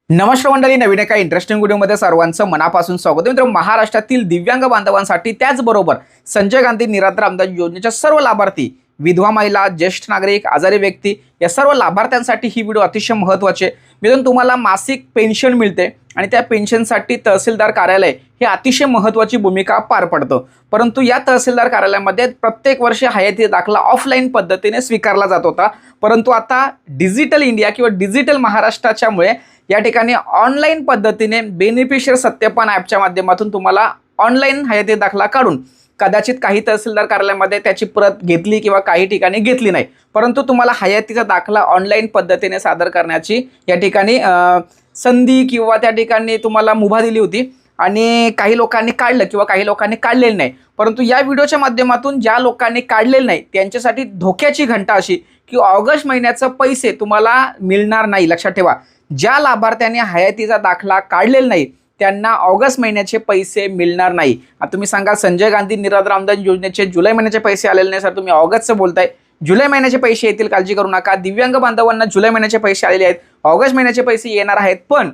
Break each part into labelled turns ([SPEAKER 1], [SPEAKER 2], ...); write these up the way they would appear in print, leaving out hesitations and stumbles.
[SPEAKER 1] नमस्कार मंडळी, नवीन एका इंटरेस्टिंग व्हिडिओमध्ये सर्वांचं मनापासून स्वागत आहे. मित्रांनो, महाराष्ट्रातील दिव्यांग बांधवांसाठी त्याचबरोबर संजय गांधी निराधार अनुदान योजनेच्या सर्व लाभार्थी, विधवा महिला, ज्येष्ठ नागरिक, आजारी व्यक्ती या सर्व लाभार्थ्यांसाठी ही व्हिडिओ अतिशय महत्त्वाची आहे. मित्रांनो, तुम्हाला मासिक पेन्शन मिळते आणि त्या पेन्शनसाठी तहसीलदार कार्यालय हे अतिशय महत्त्वाची भूमिका पार पडतं. परंतु या तहसीलदार कार्यालयामध्ये प्रत्येक वर्षी हयाती दाखला ऑफलाईन पद्धतीने स्वीकारला जात होता. परंतु आता डिजिटल इंडिया किंवा डिजिटल महाराष्ट्राच्यामुळे या ठिकाणी ऑनलाईन पद्धतीने बेनिफिशियर सत्यापन ॲपच्या माध्यमातून तुम्हाला ऑनलाईन हयाती दाखला काढून, कदाचित काही तहसीलदार कार्यालयामध्ये त्याची प्रत घेतली किंवा काही ठिकाणी घेतली नाही, परंतु तुम्हाला हयातीचा दाखला ऑनलाईन पद्धतीने सादर करण्याची या ठिकाणी संधी किंवा त्या ठिकाणी तुम्हाला मुभा दिली होती. आणि काही लोकांनी काढलं किंवा काही लोकांनी काढलेलं नाही. परंतु या व्हिडिओच्या माध्यमातून ज्या लोकांनी काढलेलं नाही त्यांच्यासाठी धोक्याची घंटा अशी की ऑगस्ट महिन्याचे पैसे तुम्हाला मिळणार नाही. लक्षात ठेवा, ज्या लाभार्थ्यांनी हयातीचा दाखला काढलेला नाही त्यांना ऑगस्ट महिन्याचे पैसे मिळणार नाही. आता तुम्ही सांगा, संजय गांधी निराधार अनुदान योजनेचे जुलै महिन्याचे पैसे आलेले नाही सर, तुम्ही ऑगस्टचं बोलताय. जुलै महिन्याचे पैसे येतील, काळजी करू नका. दिव्यांग बांधवांना जुलै महिन्याचे पैसे आलेले आहेत, ऑगस्ट महिन्याचे पैसे येणार आहेत. पण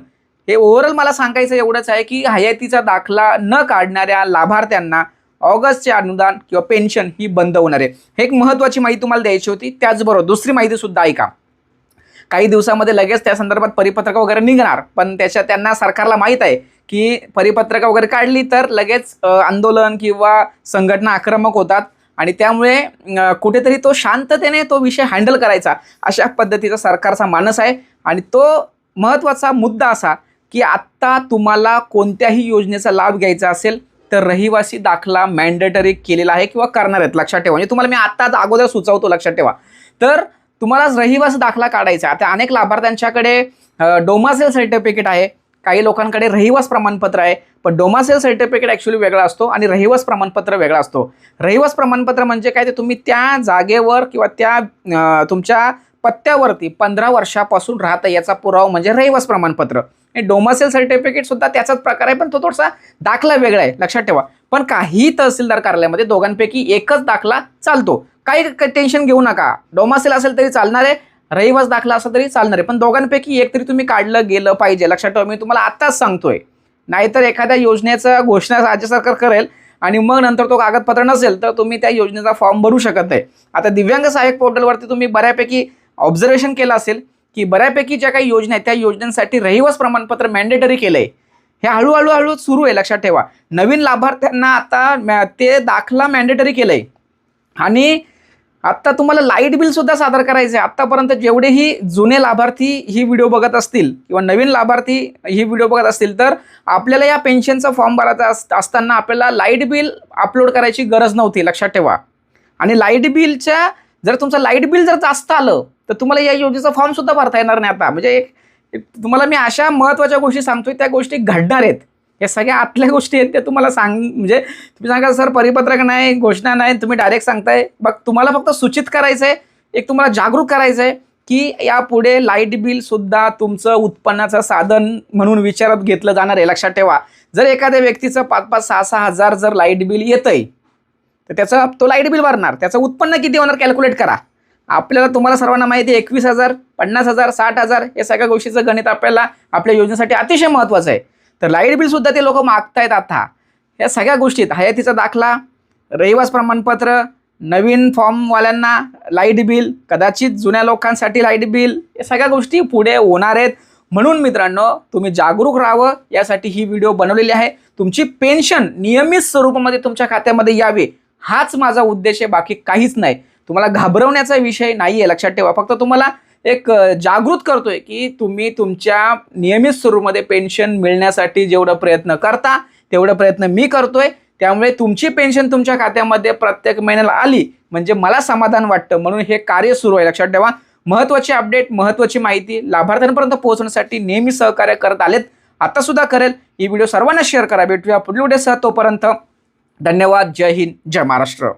[SPEAKER 1] हे ओव्हरऑल मला सांगायचं एवढंच आहे की हयातीचा दाखला न काढणाऱ्या लाभार्थ्यांना ऑगस्टचे अनुदान किंवा पेन्शन ही बंद होणार आहे. हे एक महत्त्वाची माहिती तुम्हाला द्यायची होती. त्याचबरोबर दुसरी माहिती सुद्धा ऐका. काही दिवसामध्ये लगेच त्या संदर्भात परिपत्रक वगैरे निघणार, पण त्यांना सरकारला माहीत आहे की परिपत्रक वगैरे काढली तर लगेच आंदोलन किंवा संघटना आक्रमक होतात आणि त्यामुळे कुठेतरी तो शांततेने तो विषय हँडल करायचा अशा पद्धतीचा सरकारचा मानस आहे. आणि तो महत्त्वाचा मुद्दा असा की आत्ता तुम्हाला कोणत्याही योजनेचा लाभ घ्यायचा असेल तर रहिवासी दाखला मॅन्डेटरी केलेला आहे किंवा करणार आहेत. लक्षात ठेवा, म्हणजे तुम्हाला मी आत्ताच अगोदर सुचवतो, लक्षात ठेवा. तर तुम्हाला रहिवासी दाखला काढायचा. आता अनेक लाभार्थ्यांच्याकडे डोमासेल सर्टिफिकेट आहे, काही लोकांकडे रहिवास प्रमाणपत्र आहे. पण डोमासेल सर्टिफिकेट ॲक्च्युली वेगळा असतो आणि रहिवास प्रमाणपत्र वेगळा असतो. रहिवास प्रमाणपत्र म्हणजे काय, ते तुम्ही त्या जागेवर किंवा त्या तुमच्या पत्त्यावरती 15 वर्षापासून राहता याचा पुरावा म्हणजे रहिवास प्रमाणपत्र. डोमासेल सर्टिफिकेट सुद्धा त्याचाच प्रकार आहे, पण तो थोडासा दाखला वेगळा आहे, लक्षात ठेवा. पण काही तहसीलदार कार्यालयामध्ये दोघांपैकी एकच दाखला चालतो. काही टेन्शन घेऊ नका, डोमासेल असेल तरी चालणार आहे, रहिवास दाखला असेल तरी चालणार आहे, पण दोघांपैकी एक तरी तुम्ही काढलं गेलं पाहिजे. लक्षात ठेवा, मी तुम्हाला आत्ताच सांगतोय. नाहीतर एखाद्या योजनेचा घोषणा राज्य सरकार करेल आणि मग नंतर तो कागदपत्र नसेल तर तुम्ही त्या योजनेचा फॉर्म भरू शकत नाही. आता दिव्यांग सहाय्यक पोर्टलवरती तुम्ही बऱ्यापैकी ऑब्झर्वेशन केलं असेल की बऱ्यापैकी ज्या काही योजना आहेत त्या योजनांसाठी रहिवास प्रमाणपत्र मॅन्डेटरी केलंय. हे हळूहळू सुरू आहे. लक्षात ठेवा, नवीन लाभार्थ्यांना आता ते दाखला मॅन्डेटरी केलंय. आणि आत्ता तुम्हाला लाईट बिल सुद्धा सादर करायचं आहे. आत्तापर्यंत जेवढेही जुने लाभार्थी ही व्हिडिओ बघत असतील किंवा नवीन लाभार्थी ही व्हिडिओ बघत असतील तर आपल्याला या पेन्शनचा फॉर्म भरायचा असताना आपल्याला लाईट बिल अपलोड करायची गरज नव्हती. लक्षात ठेवा. आणि लाईट बिलच्या जर तुमचं लाईट बिल जर जास्त आलं तर तुम्हाला या योजनेचा फॉर्म सुद्धा भरता येणार नाही. आता म्हणजे तुम्हाला मी अशा महत्त्वाच्या गोष्टी सांगतोय, त्या गोष्टी घडणार आहेत. या सगळ्या आतल्या गोष्टी आहेत त्या तुम्हाला म्हणजे तुम्ही सांगा सर परिपत्रक नाही, घोषणा नाही, तुम्ही डायरेक्ट सांगताय. बघ, तुम्हाला फक्त सूचित करायचं आहे, एक तुम्हाला जागरूक करायचं आहे की यापुढे लाईट बिल सुद्धा तुमचं उत्पन्नाचं साधन म्हणून विचारात घेतलं जाणार आहे. लक्षात ठेवा, जर एखाद्या व्यक्तीचं 5-5, 6-6 हजार जर लाईट बिल येतंय तर त्याचं तो लाईट बिल भरणार, त्याचं उत्पन्न किती होणार कॅल्क्युलेट करा. आपल्याला तुम्हाला सर्वांना माहिती आहे 21,000, 50,000, 60,000 या सगळ्या गोष्टीचं गणित आपल्याला आपल्या योजनेसाठी अतिशय महत्त्वाचं आहे. तर लाईट बिल सुद्धा ते लोक मागतायत. आता या सगळ्या गोष्टीत हयातीचा दाखला, रहिवास प्रमाणपत्र, नवीन फॉर्मवाल्यांना लाईट बिल, कदाचित जुन्या लोकांसाठी लाईट बिल, या सगळ्या गोष्टी पुढे होणार आहेत. म्हणून मित्रांनो, तुम्ही जागरूक राहावं यासाठी ही व्हिडिओ बनवलेली आहे. तुमची पेन्शन नियमित स्वरूपामध्ये तुमच्या खात्यामध्ये यावी हाच माझा उद्देश आहे, बाकी काहीच नाही. तुम्हाला घाबरवण्याचा विषय नाही आहे. लक्षात ठेवा, फक्त तुम्हाला एक जागृत करतोय की तुम्ही तुमच्या नियमित स्वरूपामध्ये पेन्शन मिळण्यासाठी जेवढा प्रयत्न करता तेवढा प्रयत्न मी करतोय. त्यामुळे तुमची पेन्शन तुमच्या खात्यामध्ये प्रत्येक महिन्याला आली म्हणजे मला समाधान वाटतं, म्हणून हे कार्य सुरू आहे. लक्षात ठेवा, महत्त्वाची अपडेट, महत्त्वाची माहिती लाभार्थ्यांपर्यंत पोहोचण्यासाठी नेहमी सहकार्य करत आलेत, आता सुद्धा करेल. ही व्हिडिओ सर्वांना शेअर करा. भेटूया पुढील व्हिडिओसह. तोपर्यंत धन्यवाद. जय हिंद, जय महाराष्ट्र.